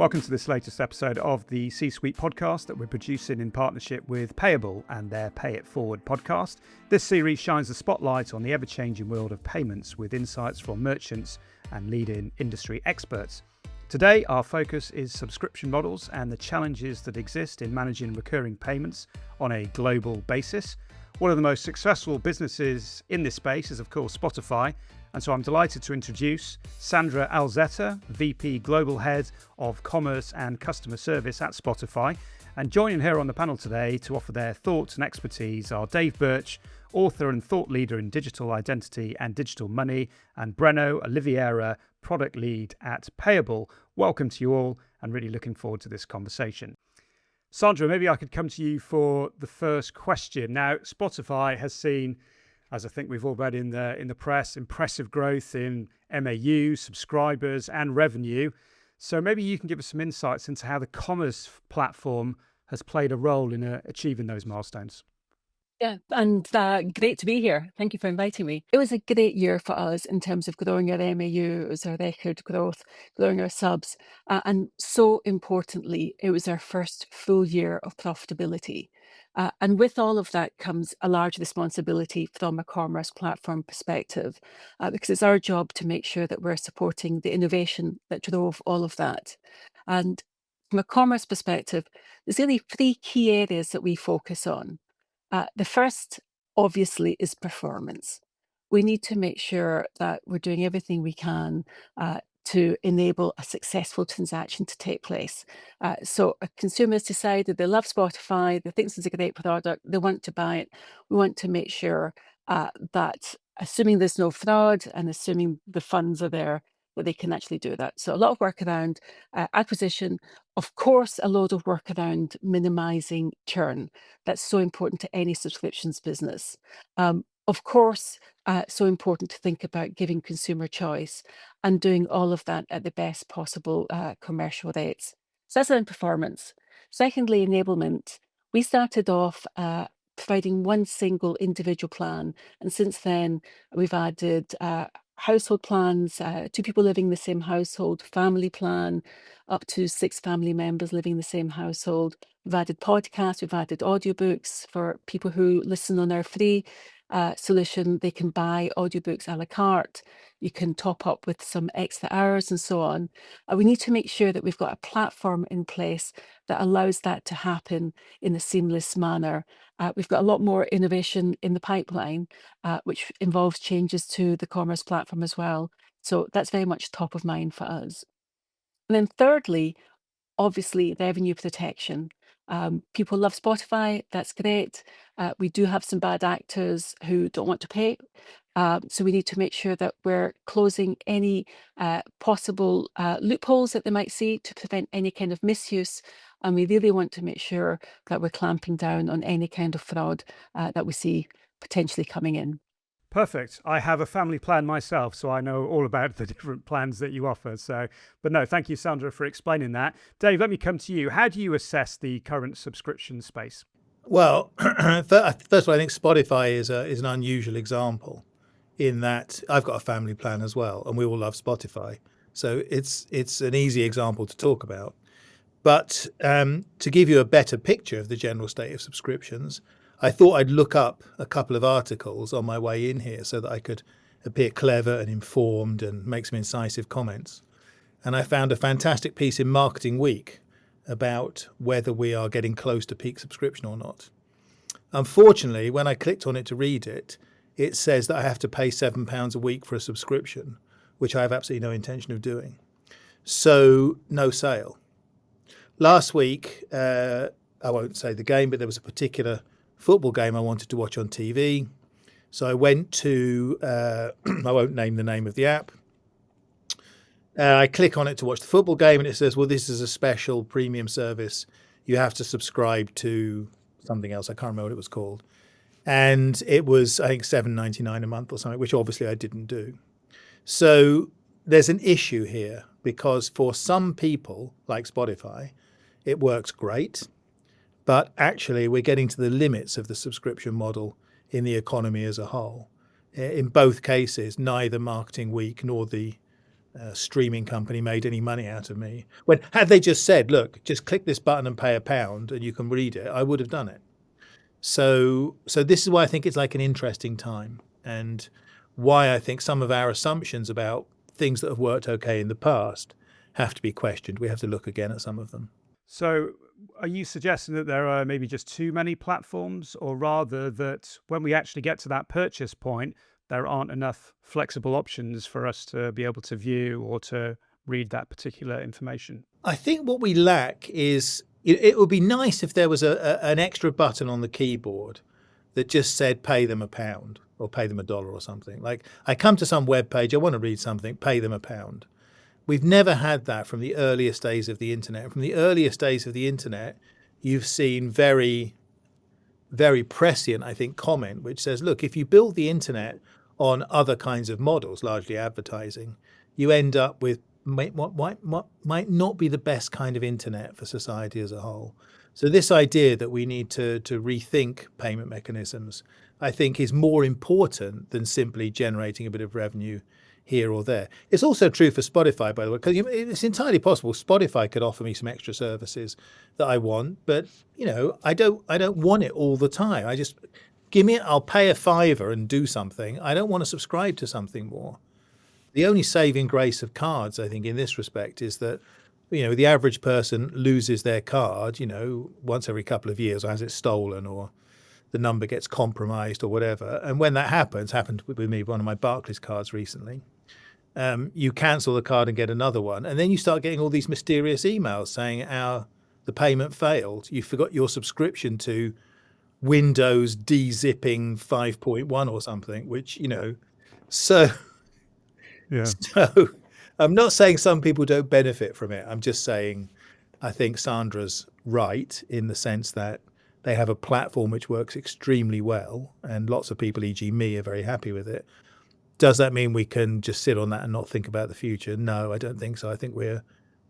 Welcome to this latest episode of the C-Suite podcast that we're producing in partnership with Payabl and their Pay It Forward podcast. This series shines the spotlight on the ever-changing world of payments with insights from merchants and leading industry experts. Today, our focus is subscription models and the challenges that exist in managing recurring payments on a global basis. One of the most successful businesses in this space is, of course, Spotify. And so I'm delighted to introduce Sandra Alzetta, VP Global Head of Commerce and Customer Service at Spotify. And joining her on the panel today to offer their thoughts and expertise are Dave Birch, author and thought leader in digital identity and digital money, and Breno Oliveira, product lead at Payabl. Welcome to you all, and really looking forward to this conversation. Sandra, maybe I could come to you for the first question. Now, Spotify has seen, as I think we've all read in the press, impressive growth in MAU, subscribers and revenue. So maybe you can give us some insights into how the commerce platform has played a role in achieving those milestones. Yeah, and great to be here. Thank you for inviting me. It was a great year for us in terms of growing our MAU. It was our record growth, growing our subs. And so importantly, it was our first full year of profitability. And with all of that comes a large responsibility from a commerce platform perspective, because it's our job to make sure that we're supporting the innovation that drove all of that. And from a commerce perspective, there's really three key areas that we focus on. The first, obviously, is performance. We need to make sure that we're doing everything we can to enable a successful transaction to take place. So a consumer's decided they love Spotify, they think this is a great product, they want to buy it. We want to make sure that, assuming there's no fraud and assuming the funds are there, that they can actually do that. So a lot of work around acquisition, of course, a load of work around minimizing churn. That's so important to any subscriptions business. Of course, so important to think about giving consumer choice and doing all of that at the best possible commercial rates. So that's around performance. Secondly, enablement. We started off providing one single individual plan, and since then we've added household plans, two people living in the same household, family plan, up to 6 family members living in the same household. We've added podcasts, we've added audiobooks for people who listen on our free solution. They can buy audiobooks a la carte. You can top up with some extra hours and so on. We need to make sure that we've got a platform in place that allows that to happen in a seamless manner. We've got a lot more innovation in the pipeline, which involves changes to the commerce platform as well. So that's very much top of mind for us. And then thirdly, obviously, revenue protection. People love Spotify. That's great. We do have some bad actors who don't want to pay. So we need to make sure that we're closing any possible loopholes that they might see to prevent any kind of misuse. And we really want to make sure that we're clamping down on any kind of fraud that we see potentially coming in. Perfect. I have a family plan myself, so I know all about the different plans that you offer. But no, thank you, Sandra, for explaining that. Dave, let me come to you. How do you assess the current subscription space? Well, first of all, I think Spotify is an unusual example in that I've got a family plan as well, and we all love Spotify. So it's an easy example to talk about. But to give you a better picture of the general state of subscriptions, I thought I'd look up a couple of articles on my way in here so that I could appear clever and informed and make some incisive comments. And I found a fantastic piece in Marketing Week about whether we are getting close to peak subscription or not. Unfortunately, when I clicked on it to read it, it says that I have to pay £7 a week for a subscription, which I have absolutely no intention of doing. So no sale. Last week, I won't say the game, but there was a particular football game I wanted to watch on TV. So I went to, I won't name the name of the app. I click on it to watch the football game and it says, well, this is a special premium service. You have to subscribe to something else. I can't remember what it was called. And it was, I think, $7.99 a month or something, which obviously I didn't do. So there's an issue here because for some people, like Spotify, it works great. But actually, we're getting to the limits of the subscription model in the economy as a whole. In both cases, neither Marketing Week nor the streaming company made any money out of me. When had they just said, look, just click this button and pay £1 and you can read it, I would have done it. So this is why I think it's like an interesting time, and why I think some of our assumptions about things that have worked okay in the past have to be questioned. We have to look again at some of them. So are you suggesting that there are maybe just too many platforms, or rather that when we actually get to that purchase point, there aren't enough flexible options for us to be able to view or to read that particular information? I think what we lack is, it would be nice if there was an extra button on the keyboard that just said pay them £1 or pay them $1 or something. Like, I come to some web page, I want to read something, pay them £1. We've never had that from the earliest days of the internet. From the earliest days of the internet, you've seen very, very prescient, I think, comment which says, look, if you build the internet on other kinds of models, largely advertising, you end up with what might not be the best kind of internet for society as a whole. So this idea that we need to rethink payment mechanisms, I think, is more important than simply generating a bit of revenue here or there. It's also true for Spotify, by the way, because it's entirely possible Spotify could offer me some extra services that I want, but I don't want it all the time. I just give me it. I'll pay a £5 and do something. I don't want to subscribe to something more. The only saving grace of cards, I think, in this respect is that, the average person loses their card, once every couple of years, or has it stolen, or the number gets compromised or whatever. And when that happened with me, one of my Barclays cards recently, you cancel the card and get another one. And then you start getting all these mysterious emails saying the payment failed. You forgot your subscription to Windows de-zipping 5.1 or something, which, so... Yeah. So I'm not saying some people don't benefit from it. I'm just saying I think Sandra's right in the sense that they have a platform which works extremely well, and lots of people, e.g. me, are very happy with it. Does that mean we can just sit on that and not think about the future? No, I don't think so. I think we're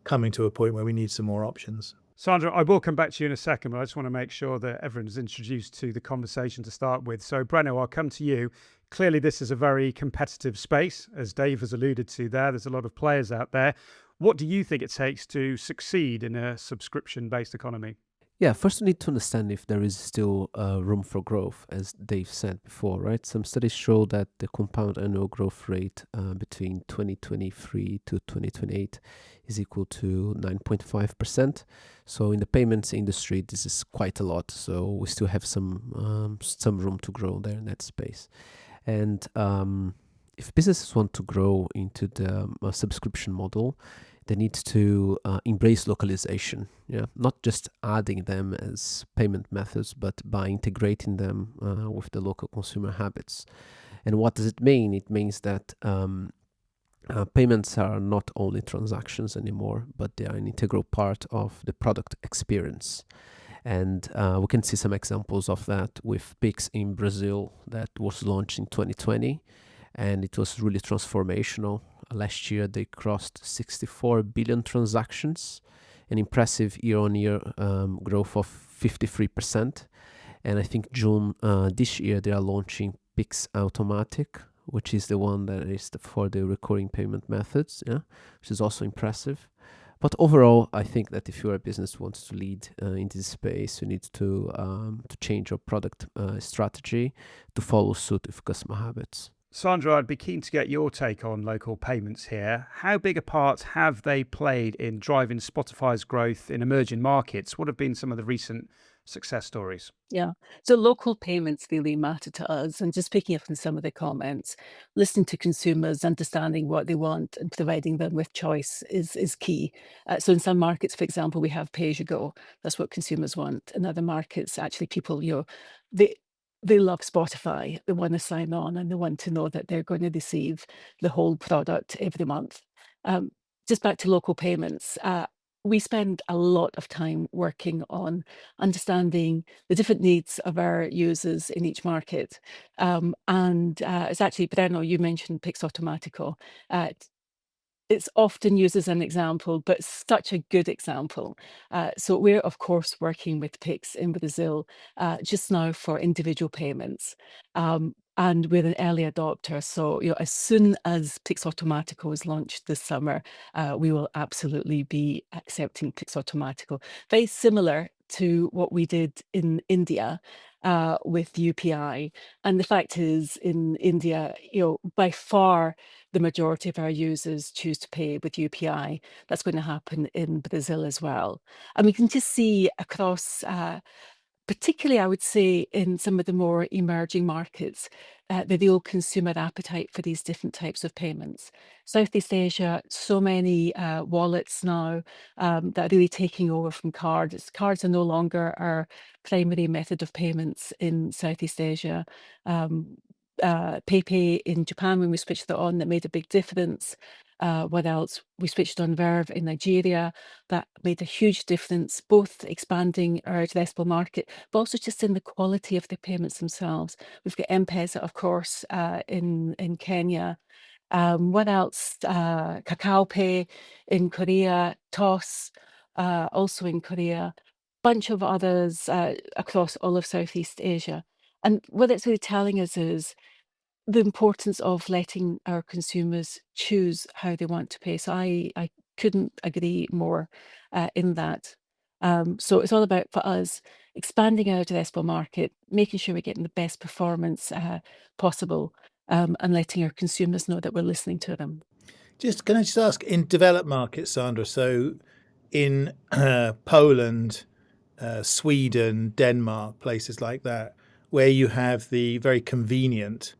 coming to a point where we need some more options. Sandra, I will come back to you in a second, but I just want to make sure that everyone's introduced to the conversation to start with. So, Breno, I'll come to you. Clearly, this is a very competitive space, as Dave has alluded to there. There's a lot of players out there. What do you think it takes to succeed in a subscription-based economy? Yeah, first we need to understand if there is still room for growth, as Dave said before, right? Some studies show that the compound annual growth rate between 2023 to 2028 is equal to 9.5%. So in the payments industry, this is quite a lot. So we still have some room to grow there in that space. And if businesses want to grow into the subscription model, they need to embrace localization, not just adding them as payment methods, but by integrating them with the local consumer habits. And what does it mean? It means that payments are not only transactions anymore, but they are an integral part of the product experience. And we can see some examples of that with Pix in Brazil that was launched in 2020, and it was really transformational. Last year, they crossed 64 billion transactions, an impressive year-on-year growth of 53%. And I think June this year, they are launching Pix Automatic, which is the one that is for the recurring payment methods, which is also impressive. But overall, I think that if you're a business who wants to lead in this space, you need to change your product strategy to follow suit with customer habits. Sandra, I'd be keen to get your take on local payments here. How big a part have they played in driving Spotify's growth in emerging markets? What have been some of the recent success stories? Yeah. So local payments really matter to us. And just picking up on some of the comments, listening to consumers, understanding what they want and providing them with choice is key. So in some markets, for example, we have pay as you go. That's what consumers want. In other markets, actually, people, they love Spotify. They want to sign on and they want to know that they're going to receive the whole product every month. Just back to local payments. We spend a lot of time working on understanding the different needs of our users in each market. And it's actually, Breno, you mentioned Pix Automatico. It's often used as an example, but such a good example. So we're, of course, working with Pix in Brazil just now for individual payments. and we're an early adopter. So, as soon as Pix Automatico is launched this summer, we will absolutely be accepting Pix Automatico. Very similar to what we did in India with UPI. And the fact is, in India, by far the majority of our users choose to pay with UPI. That's going to happen in Brazil as well. And we can just see across particularly, I would say, in some of the more emerging markets, the real consumer appetite for these different types of payments. Southeast Asia, so many wallets now that are really taking over from cards. Cards are no longer our primary method of payments in Southeast Asia. PayPay in Japan, when we switched that on, that made a big difference. What else? We switched on Verve in Nigeria. That made a huge difference, both expanding our addressable market, but also just in the quality of the payments themselves. We've got M-Pesa, of course, in Kenya. What else? Kakao Pay in Korea, Toss also in Korea, bunch of others across all of Southeast Asia. And what it's really telling us is the importance of letting our consumers choose how they want to pay. So I couldn't agree more in that. So it's all about, for us, expanding our addressable market, making sure we're getting the best performance possible, and letting our consumers know that we're listening to them. Can I just ask, in developed markets, Sandra, so in Poland, Sweden, Denmark, places like that, where you have the very convenient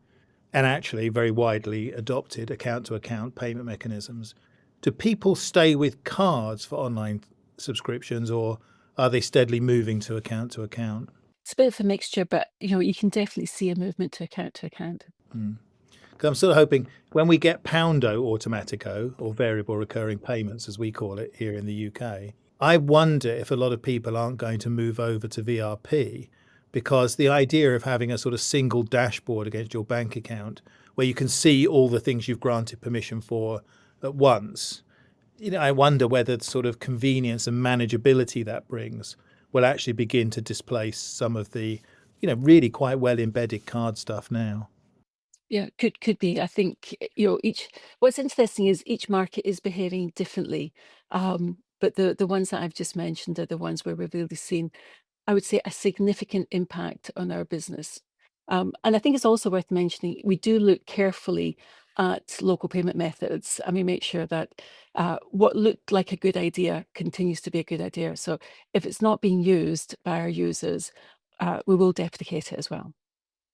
and actually very widely adopted account-to-account payment mechanisms, do people stay with cards for online subscriptions, or are they steadily moving to account-to-account? It's a bit of a mixture, but you can definitely see a movement to account. Because I'm sort of hoping when we get Poundo Automatico, or variable recurring payments as we call it here in the UK, I wonder if a lot of people aren't going to move over to VRP, because the idea of having a sort of single dashboard against your bank account where you can see all the things you've granted permission for at once, I wonder whether the sort of convenience and manageability that brings will actually begin to displace some of the, really quite well embedded card stuff now. Yeah, could be. I think what's interesting is each market is behaving differently. But the ones that I've just mentioned are the ones where we've really seen, I would say, a significant impact on our business. And I think it's also worth mentioning, we do look carefully at local payment methods, and we make sure that what looked like a good idea continues to be a good idea. So if it's not being used by our users, we will deprecate it as well.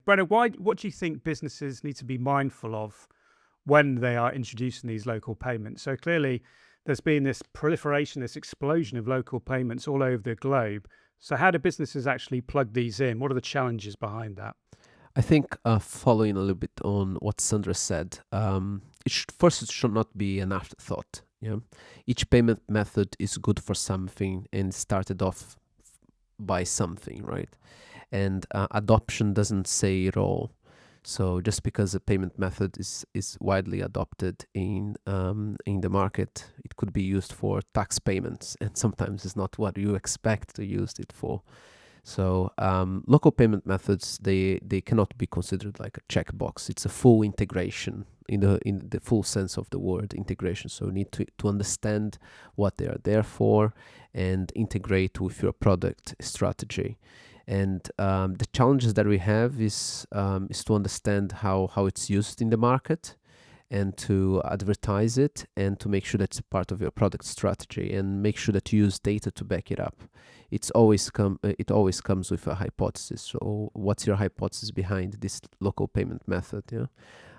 Breno, what do you think businesses need to be mindful of when they are introducing these local payments? So clearly there's been this proliferation, this explosion of local payments all over the globe. So how do businesses actually plug these in? What are the challenges behind that? I think following a little bit on what Sandra said, first it should not be an afterthought. Each payment method is good for something and started off by something, right? And adoption doesn't say it all. So just because a payment method is widely adopted in the market, it could be used for tax payments, and sometimes it's not what you expect to use it for. So local payment methods, they cannot be considered like a checkbox. It's a full integration in the full sense of the word integration. So you need to understand what they are there for and integrate with your product strategy. And the challenges that we have is to understand how it's used in the market, and to advertise it, and to make sure that it's a part of your product strategy, and make sure that you use data to back it up. It always comes with a hypothesis. So what's your hypothesis behind this local payment method?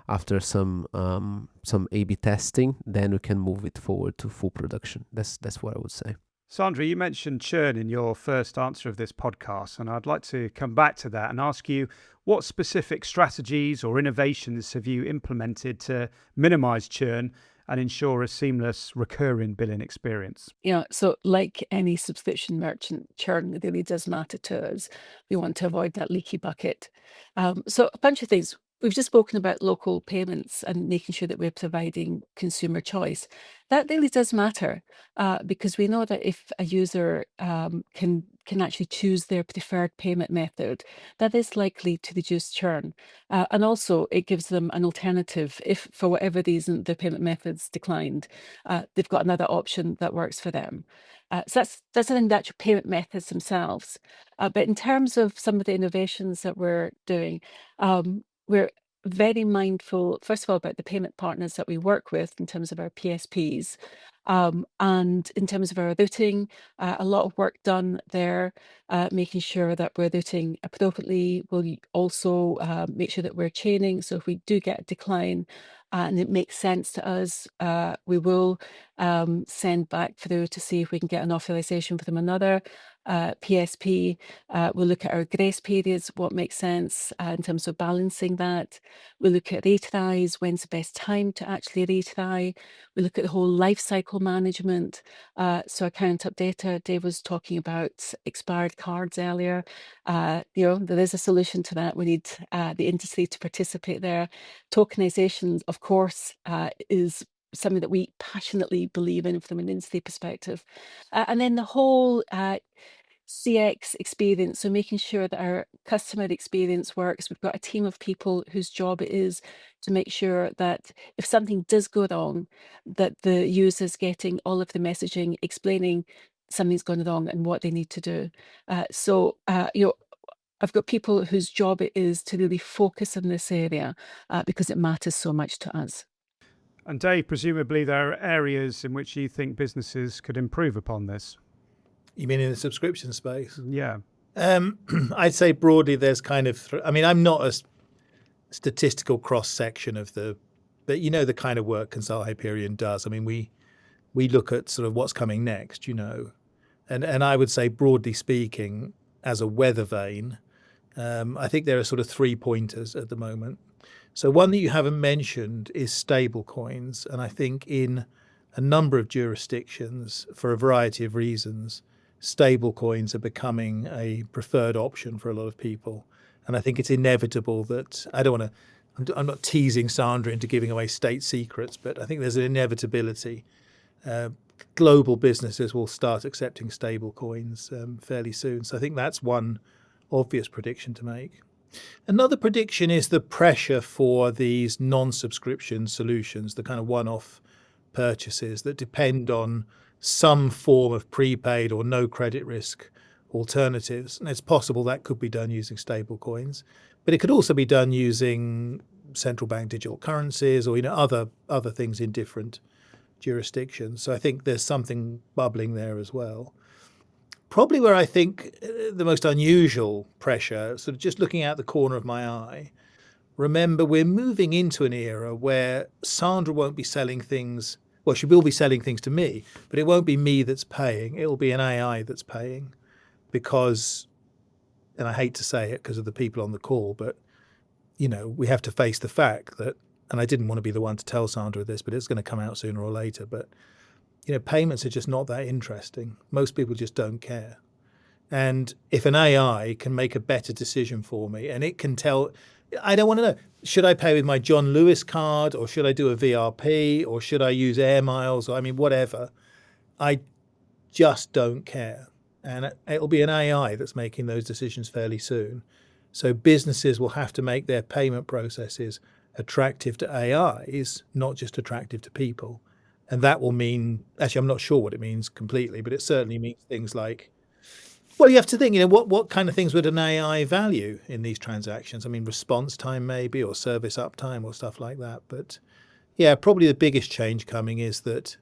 After some A/B testing, then we can move it forward to full production. That's what I would say. Sandra, you mentioned churn in your first answer of this podcast, and I'd like to come back to that and ask you, what specific strategies or innovations have you implemented to minimize churn and ensure a seamless recurring billing experience? So like any subscription merchant, churn really does matter to us. We want to avoid that leaky bucket. So a bunch of things. We've just spoken about local payments and making sure that we're providing consumer choice. That really does matter because we know that if a user can can actually choose their preferred payment method, that is likely to reduce churn. And also, it gives them an alternative. If for whatever reason their payment method's declined, they've got another option that works for them. So that's in the actual payment methods themselves. But in terms of some of the innovations that we're doing, we're very mindful, first of all, about the payment partners that we work with in terms of our PSPs. And in terms of our routing, a lot of work done there, making sure that we're routing appropriately. We'll also make sure that we're chaining. So if we do get a decline and it makes sense to us, we will send back through to see if we can get an authorization from another PSP. We'll look at our grace periods, what makes sense in terms of balancing that. We'll look at retries, when's the best time to actually retry. We look at the whole life cycle management. So account updater, Dave was talking about expired cards earlier. There is a solution to that. We need the industry to participate there. Tokenization, of course, is something that we passionately believe in from an industry perspective. And then the whole CX experience, so making sure that our customer experience works. We've got a team of people whose job it is to make sure that if something does go wrong, that the user's getting all of the messaging explaining something's gone wrong and what they need to do. I've got people whose job it is to really focus on this area because it matters so much to us. And Dave, presumably there are areas in which you think businesses could improve upon this. You mean in the subscription space? Yeah. I'd say broadly there's kind of, I'm not a statistical cross-section of but the kind of work Consult Hyperion does. We look at sort of what's coming next, and I would say broadly speaking, as a weather vane, I think there are sort of 3 pointers at the moment. So one that you haven't mentioned is stable coins. And I think in a number of jurisdictions, for a variety of reasons, stable coins are becoming a preferred option for a lot of people. And I think it's inevitable that I'm not teasing Sandra into giving away state secrets, but I think there's an inevitability. Global businesses will start accepting stable coins fairly soon. So I think that's one obvious prediction to make. Another prediction is the pressure for these non-subscription solutions, the kind of one-off purchases that depend on some form of prepaid or no credit risk alternatives. And it's possible that could be done using stable coins, but it could also be done using central bank digital currencies or other things in different jurisdictions. So I think there's something bubbling there as well. Probably where I think the most unusual pressure, sort of just looking out the corner of my eye, remember we're moving into an era where Sandra won't be selling things. Well, she will be selling things to me, but it won't be me that's paying. It will be an AI that's paying because, and I hate to say it because of the people on the call, but, we have to face the fact that, and I didn't want to be the one to tell Sandra this, but it's going to come out sooner or later, but payments are just not that interesting. Most people just don't care. And if an AI can make a better decision for me and it can tell, I don't want to know, should I pay with my John Lewis card or should I do a VRP or should I use air miles or whatever. I just don't care. And it'll be an AI that's making those decisions fairly soon. So businesses will have to make their payment processes attractive to AIs, not just attractive to people. And that will mean, actually, I'm not sure what it means completely, but it certainly means things like, well, you have to think, what kind of things would an AI value in these transactions? Response time maybe, or service uptime or stuff like that. But yeah, probably the biggest change coming is that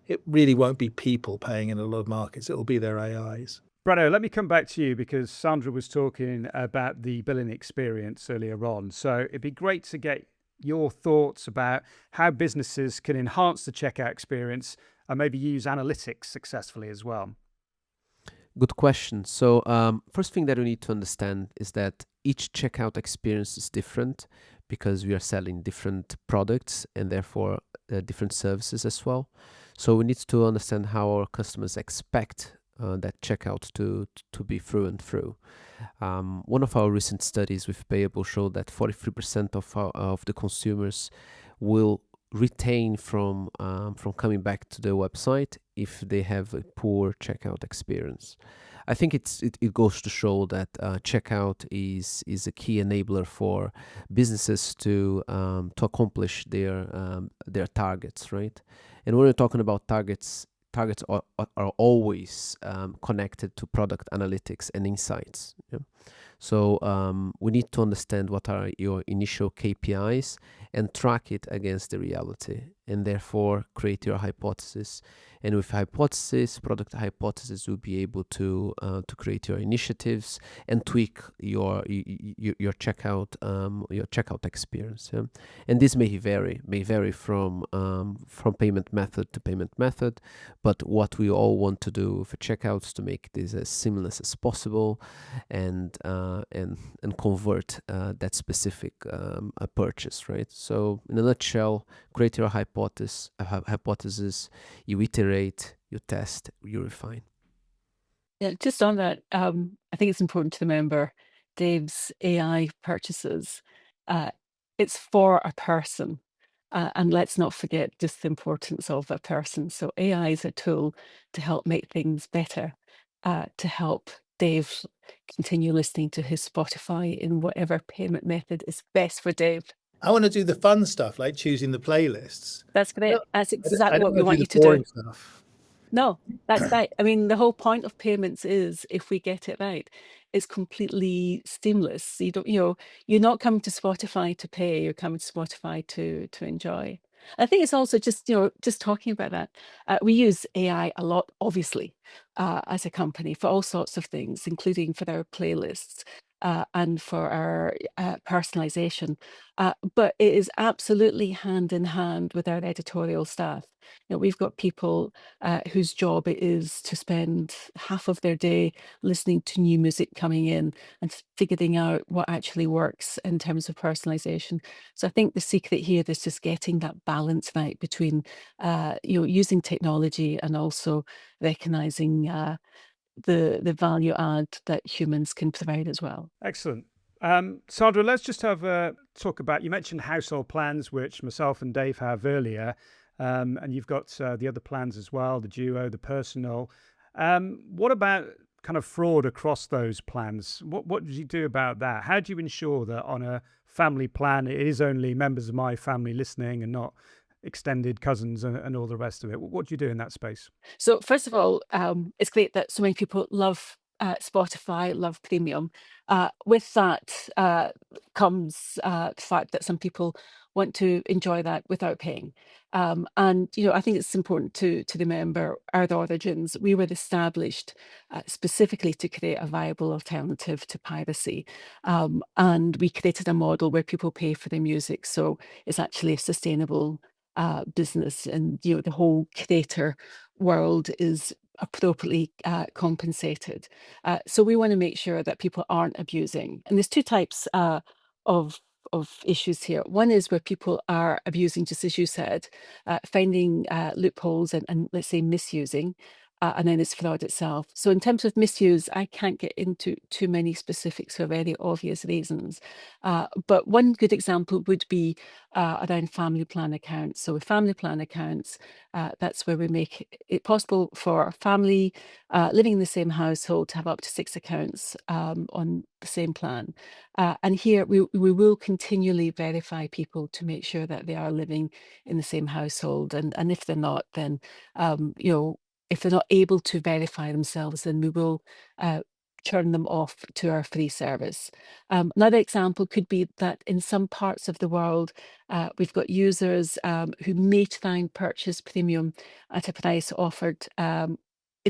it really won't be people paying in a lot of markets. It will be their AIs. Breno, let me come back to you because Sandra was talking about the billing experience earlier on. So it'd be great to get your thoughts about how businesses can enhance the checkout experience and maybe use analytics successfully as well. Good question. So first thing that we need to understand is that each checkout experience is different because we are selling different products and therefore different services as well. So we need to understand how our customers expect that checkout to be through and through. One of our recent studies with Payable showed that 43% of the consumers will retain from coming back to the website if they have a poor checkout experience. I think it goes to show that checkout is a key enabler for businesses to accomplish their targets, right? And when we're talking about targets are always connected to product analytics and insights. Yeah? So we need to understand what are your initial KPIs and track it against the reality, and therefore create your hypothesis. And with product hypothesis, you'll be able to create your initiatives and tweak your checkout experience. Yeah? And this may vary from payment method to payment method, but what we all want to do for checkouts to make this as seamless as possible, and convert that specific purchase, right? So in a nutshell, create your hypothesis, you iterate, you test, you refine. Yeah, just on that, I think it's important to remember Dave's AI purchases. It's for a person, and let's not forget just the importance of a person. So AI is a tool to help make things better, to help Dave continue listening to his Spotify in whatever payment method is best for Dave. I want to do the fun stuff, like choosing the playlists. That's great. No, That's I exactly don't what we want want to you do to the do. boring stuff. No, that's right. I mean, the whole point of payments is, if we get it right, it's completely seamless. You don't, you're not coming to Spotify to pay, you're coming to Spotify to enjoy. I think it's also just, just talking about that. We use AI a lot, obviously, as a company for all sorts of things, including for our playlists. And for our personalization. But it is absolutely hand in hand with our editorial staff. We've got people whose job it is to spend half of their day listening to new music coming in and figuring out what actually works in terms of personalization. So I think the secret here is just getting that balance right between using technology and also recognizing the value add that humans can provide as well. Excellent. Sandra, let's just have a talk about, you mentioned household plans, which myself and Dave have earlier, and you've got the other plans as well, the duo, the personal. What about kind of fraud across those plans? What do you do about that? How do you ensure that on a family plan, it is only members of my family listening and not extended cousins and all the rest of it? What do you do in that space? So first of all, it's great that so many people love Spotify, love Premium. With that comes the fact that some people want to enjoy that without paying. And I think it's important to remember our origins. We were established specifically to create a viable alternative to piracy, and we created a model where people pay for their music, so it's actually a sustainable business, and the whole creator world is appropriately compensated. So we want to make sure that people aren't abusing. And there's two types of issues here. One is where people are abusing, just as you said, finding loopholes and let's say misusing. And then it's fraud itself. So in terms of misuse, I can't get into too many specifics for very obvious reasons. But one good example would be around family plan accounts. So with family plan accounts, that's where we make it possible for a family living in the same household to have up to 6 accounts on the same plan. And here we will continually verify people to make sure that they are living in the same household. And if they're not, then, if they're not able to verify themselves, then we will turn them off to our free service. Another example could be that in some parts of the world, we've got users who may try and purchase Premium at a price offered in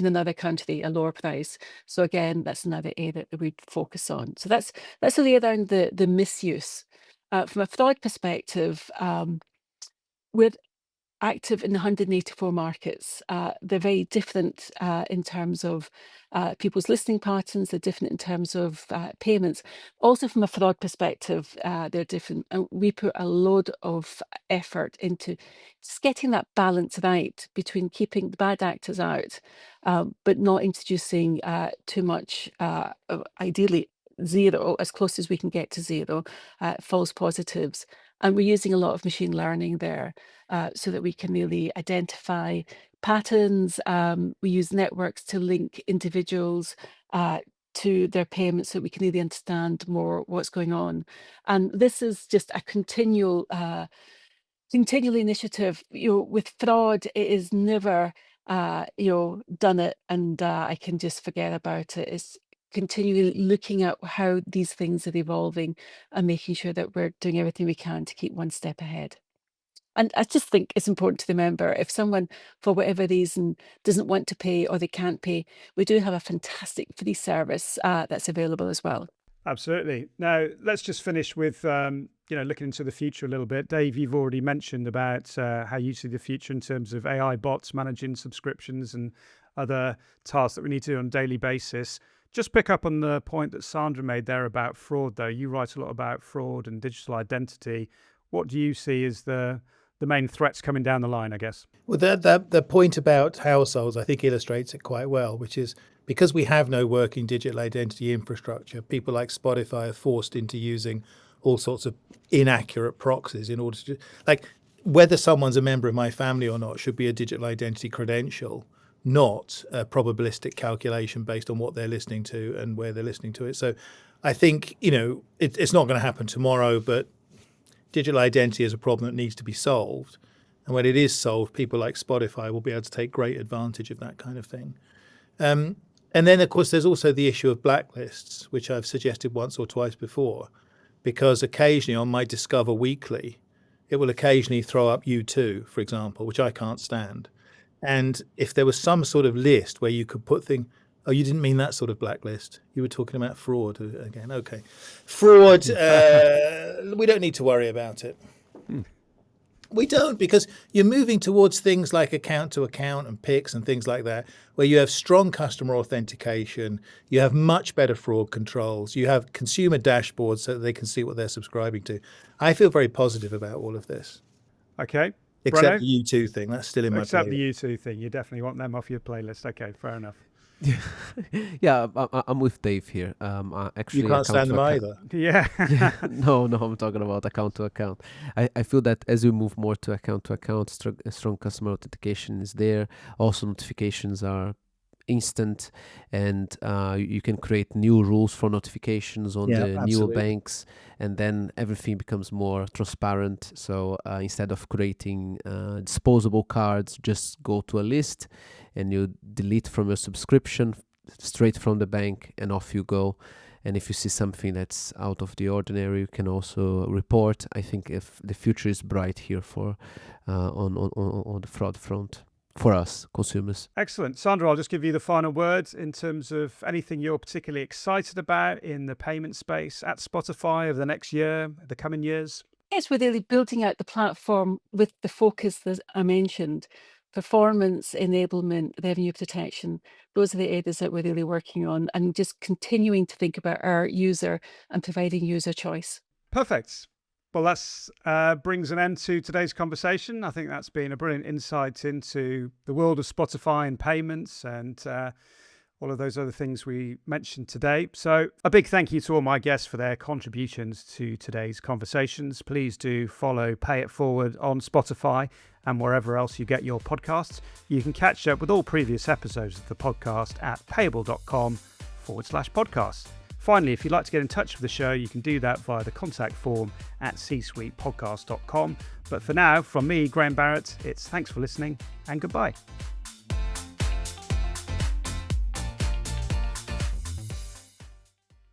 another country, a lower price. So again, that's another area that we'd focus on. So that's really around the misuse. From a fraud perspective, we're active in 184 markets. They're very different in terms of people's listening patterns. They're different in terms of payments. Also, from a fraud perspective, they're different. And we put a load of effort into just getting that balance right between keeping the bad actors out, but not introducing too much, ideally zero, as close as we can get to zero, false positives. And we're using a lot of machine learning there so that we can really identify patterns. We use networks to link individuals to their payments so that we can really understand more what's going on. And this is just a continual initiative. With fraud, it is never done it and I can just forget about it. It's continually looking at how these things are evolving and making sure that we're doing everything we can to keep one step ahead. And I just think it's important to remember, if someone, for whatever reason, doesn't want to pay or they can't pay, we do have a fantastic free service that's available as well. Absolutely. Now, let's just finish with, looking into the future a little bit. Dave, you've already mentioned about how you see the future in terms of AI bots managing subscriptions and other tasks that we need to do on a daily basis. Just pick up on the point that Sandra made there about fraud, though. You write a lot about fraud and digital identity. What do you see as the main threats coming down the line, I guess? Well, the point about households, I think, illustrates it quite well, which is because we have no working digital identity infrastructure, people like Spotify are forced into using all sorts of inaccurate proxies in order to, like, whether someone's a member of my family or not should be a digital identity credential, not a probabilistic calculation based on what they're listening to and where they're listening to it. So I think, it's not going to happen tomorrow, but digital identity is a problem that needs to be solved. And when it is solved, people like Spotify will be able to take great advantage of that kind of thing. And then, of course, there's also the issue of blacklists, which I've suggested once or twice before, because occasionally on my Discover Weekly, it will occasionally throw up U2, for example, which I can't stand. And if there was some sort of list where you could put things, oh, you didn't mean that sort of blacklist. You were talking about fraud again. Okay. Fraud, we don't need to worry about it. We don't, because you're moving towards things like account to account and PICs and things like that, where you have strong customer authentication, you have much better fraud controls, you have consumer dashboards so that they can see what they're subscribing to. I feel very positive about all of this. Okay. Except Breno? the U2 thing. That's still in my Except playlist. the U2 thing. You definitely want them off your playlist. Okay, fair enough. Yeah, I'm with Dave here. Actually, You can't stand them either. Yeah. No, I'm talking about account to account. I feel that as we move more to account, strong customer authentication is there. Also, notifications are instant, and you can create new rules for notifications on the newer banks, and then everything becomes more transparent. So instead of creating disposable cards, just go to a list and you delete from your subscription straight from the bank, and off you go. And if you see something that's out of the ordinary, you can also report. I think if the future is bright here for on the fraud front for us consumers. Excellent. Sandra, I'll just give you the final words in terms of anything you're particularly excited about in the payment space at Spotify over the next year, the coming years. Yes, we're really building out the platform with the focus that I mentioned. Performance, enablement, revenue protection. Those are the areas that we're really working on, and just continuing to think about our user and providing user choice. Perfect. Well, that brings an end to today's conversation. I think that's been a brilliant insight into the world of Spotify and payments and all of those other things we mentioned today. So a big thank you to all my guests for their contributions to today's conversations. Please do follow Pay It Forward on Spotify and wherever else you get your podcasts. You can catch up with all previous episodes of the podcast at payabl.com/podcast. Finally, if you'd like to get in touch with the show, you can do that via the contact form at csuitepodcast.com. But for now, from me, Graham Barrett, it's thanks for listening and goodbye.